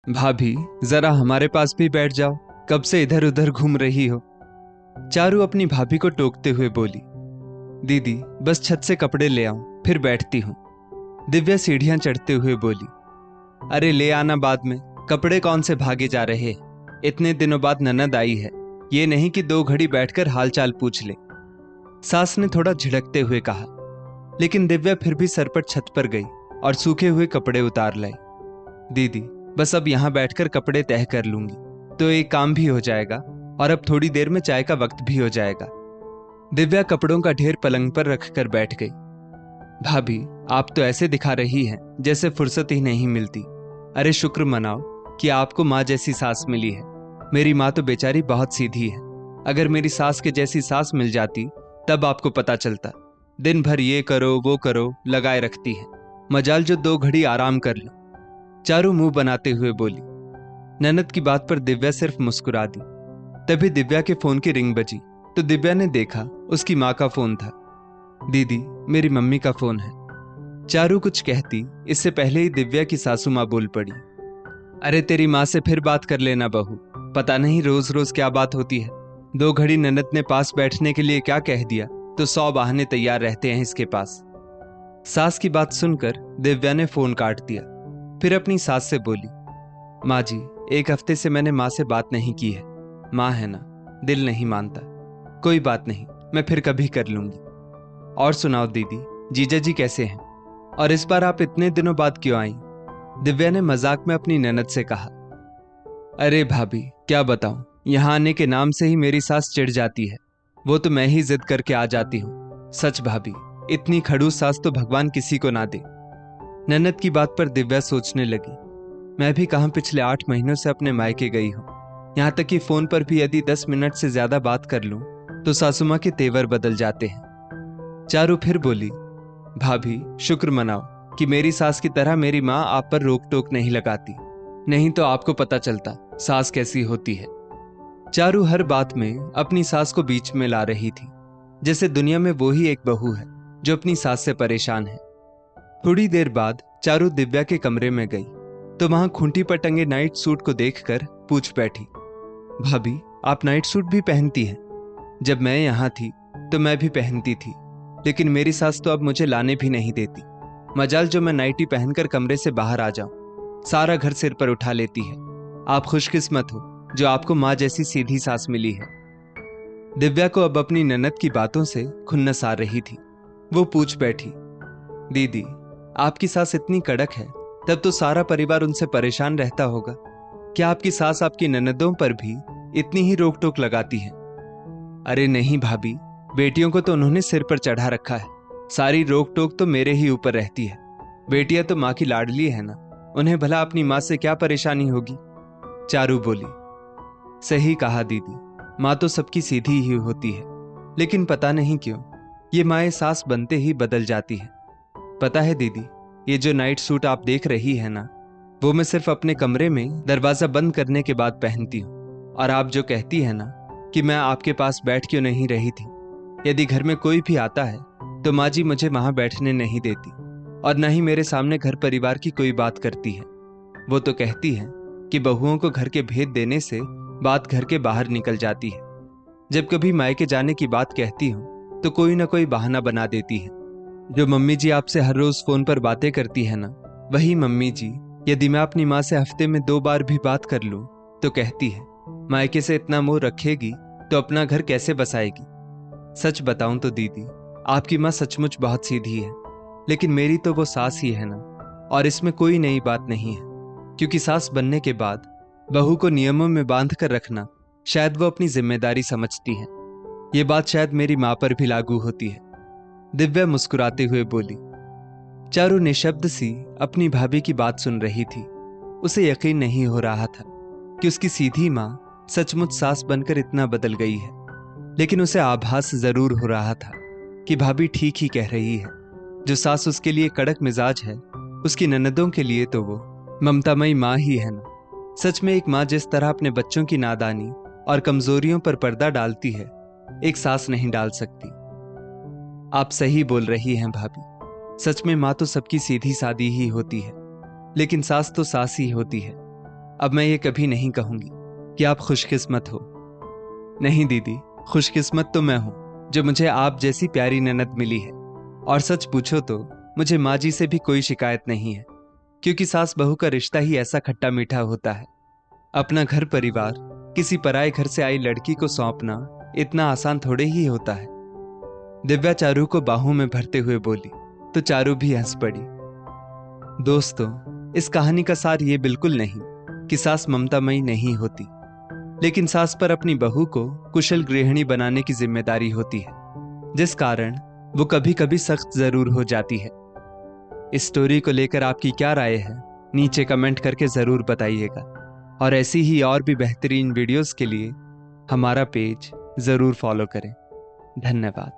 भाभी, जरा हमारे पास भी बैठ जाओ, कब से इधर उधर घूम रही हो। चारू अपनी भाभी को टोकते हुए बोली। दीदी, बस छत से कपड़े ले आऊं, फिर बैठती हूं। दिव्या सीढ़ियां चढ़ते हुए बोली। अरे ले आना बाद में, कपड़े कौन से भागे जा रहे हैं। इतने दिनों बाद ननद आई है, ये नहीं कि 2 घड़ी बैठकर हालचाल पूछ ले। सास ने थोड़ा झिड़कते हुए कहा, लेकिन दिव्या फिर भी सरपट छत पर गई और सूखे हुए कपड़े उतार लाई। दीदी, बस अब यहां बैठकर कपड़े तह कर लूंगी तो एक काम भी हो जाएगा और अब थोड़ी देर में चाय का वक्त भी हो जाएगा। दिव्या कपड़ों का ढेर पलंग पर रखकर बैठ गई। भाभी, आप तो ऐसे दिखा रही हैं जैसे फुर्सत ही नहीं मिलती। अरे शुक्र मनाओ कि आपको माँ जैसी सास मिली है। मेरी माँ तो बेचारी बहुत सीधी है। अगर मेरी सास के जैसी सास मिल जाती तब आपको पता चलता। दिन भर ये करो वो करो लगाए रखती है। मजाल जो 2 घड़ी आराम कर लो। चारू मुंह बनाते हुए बोली। ननद की बात पर दिव्या सिर्फ मुस्कुरा दी। तभी दिव्या के फोन की रिंग बजी तो दिव्या ने देखा उसकी माँ का फोन था। दीदी, मेरी मम्मी का फोन है। चारू कुछ कहती इससे पहले ही दिव्या की सासू माँ बोल पड़ी। अरे तेरी माँ से फिर बात कर लेना बहू, पता नहीं रोज रोज क्या बात होती है। 2 घड़ी ननद ने पास बैठने के लिए क्या कह दिया तो 100 बहाने तैयार रहते हैं इसके पास। सास की बात सुनकर दिव्या ने फोन काट दिया। फिर अपनी सास से बोली, माँ जी, 1 हफ्ते से मैंने माँ से बात नहीं की है। माँ है ना, दिल नहीं मानता। कोई बात नहीं, मैं फिर कभी कर लूंगी। और सुनाओ दीदी, जीजा जी कैसे हैं? और इस बार आप इतने दिनों बाद क्यों आई? दिव्या ने मजाक में अपनी ननद से कहा। अरे भाभी, क्या बताऊं, यहां आने के नाम से ही मेरी सास चिढ़ जाती है। वो तो मैं ही जिद करके आ जाती हूँ। सच भाभी, इतनी खड़ूस सास तो भगवान किसी को ना दे। ननद की बात पर दिव्या सोचने लगी। मैं भी कहां पिछले 8 महीनों से अपने मायके गई हूं। यहां तक कि फोन पर भी यदि 10 मिनट से ज्यादा बात कर लूं तो सासू मां के तेवर बदल जाते हैं। चारू फिर बोली, भाभी शुक्र मनाओ कि मेरी सास की तरह मेरी माँ आप पर रोक टोक नहीं लगाती, नहीं तो आपको पता चलता सास कैसी होती है। चारू हर बात में अपनी सास को बीच में ला रही थी, जैसे दुनिया में वो ही एक बहू है जो अपनी सास से परेशान है। थोड़ी देर बाद चारू दिव्या के कमरे में गई तो वहां खूंटी पर टंगे नाइट सूट को देखकर पूछ बैठी, भाभी आप नाइट सूट भी पहनती हैं? जब मैं यहां थी तो मैं भी पहनती थी, लेकिन मेरी सास तो अब मुझे लाने भी नहीं देती। मजाल जो मैं नाइटी पहनकर कमरे से बाहर आ जाऊं, सारा घर सिर पर उठा लेती है। आप खुशकिस्मत हो जो आपको माँ जैसी सीधी सास मिली है। दिव्या को अब अपनी ननद की बातों से खुन्नस आ रही थी। वो पूछ बैठी, दीदी आपकी सास इतनी कड़क है तब तो सारा परिवार उनसे परेशान रहता होगा। क्या आपकी सास आपकी ननदों पर भी इतनी ही रोक टोक लगाती है? अरे नहीं भाभी, बेटियों को तो उन्होंने सिर पर चढ़ा रखा है। सारी रोक टोक तो मेरे ही ऊपर रहती है। बेटियां तो माँ की लाडली है ना, उन्हें भला अपनी माँ से क्या परेशानी होगी? चारू बोली। सही कहा दीदी, माँ तो सबकी सीधी ही होती है, लेकिन पता नहीं क्यों ये माएँ सास बनते ही बदल जाती है। पता है दीदी, ये जो नाइट सूट आप देख रही है ना, वो मैं सिर्फ अपने कमरे में दरवाजा बंद करने के बाद पहनती हूँ। और आप जो कहती है ना कि मैं आपके पास बैठ क्यों नहीं रही थी, यदि घर में कोई भी आता है तो माँ जी मुझे वहां बैठने नहीं देती और न ही मेरे सामने घर परिवार की कोई बात करती है। वो तो कहती है कि बहुओं को घर के भेद देने से बात घर के बाहर निकल जाती है। जब कभी मायके जाने की बात कहती हूँ तो कोई ना कोई बहाना बना देती है। जो मम्मी जी आपसे हर रोज फोन पर बातें करती है ना, वही मम्मी जी यदि मैं अपनी माँ से हफ्ते में 2 बार भी बात कर लूं तो कहती है मायके से इतना मोह रखेगी तो अपना घर कैसे बसाएगी। सच बताऊं तो दीदी, आपकी माँ सचमुच बहुत सीधी है, लेकिन मेरी तो वो सास ही है ना। और इसमें कोई नई बात नहीं है, क्योंकि सास बनने के बाद बहू को नियमों में बांध कर रखना शायद वो अपनी जिम्मेदारी समझती है। ये बात शायद मेरी माँ पर भी लागू होती है। दिव्या मुस्कुराते हुए बोली। चारू निशब्द सी अपनी भाभी की बात सुन रही थी। उसे यकीन नहीं हो रहा था कि उसकी सीधी माँ सचमुच सास बनकर इतना बदल गई है, लेकिन उसे आभास जरूर हो रहा था कि भाभी ठीक ही कह रही है। जो सास उसके लिए कड़क मिजाज है, उसकी ननदों के लिए तो वो ममतामयी माँ ही है ना। सच में एक माँ जिस तरह अपने बच्चों की नादानी और कमजोरियों पर पर्दा डालती है, एक सास नहीं डाल सकती। आप सही बोल रही हैं भाभी, सच में माँ तो सबकी सीधी सादी ही होती है, लेकिन सास तो सास ही होती है। अब मैं ये कभी नहीं कहूंगी कि आप खुशकिस्मत हो। नहीं दीदी, खुशकिस्मत तो मैं हूं जो मुझे आप जैसी प्यारी ननद मिली है। और सच पूछो तो मुझे माँ जी से भी कोई शिकायत नहीं है, क्योंकि सास बहू का रिश्ता ही ऐसा खट्टा मीठा होता है। अपना घर परिवार किसी पराये घर से आई लड़की को सौंपना इतना आसान थोड़े ही होता है। दिव्या चारू को बाहों में भरते हुए बोली तो चारू भी हंस पड़ी। दोस्तों, इस कहानी का सार ये बिल्कुल नहीं कि सास ममतामयी नहीं होती, लेकिन सास पर अपनी बहू को कुशल गृहिणी बनाने की जिम्मेदारी होती है, जिस कारण वो कभी कभी सख्त जरूर हो जाती है। इस स्टोरी को लेकर आपकी क्या राय है, नीचे कमेंट करके जरूर बताइएगा। और ऐसी ही और भी बेहतरीन वीडियोस के लिए हमारा पेज जरूर फॉलो करें। धन्यवाद।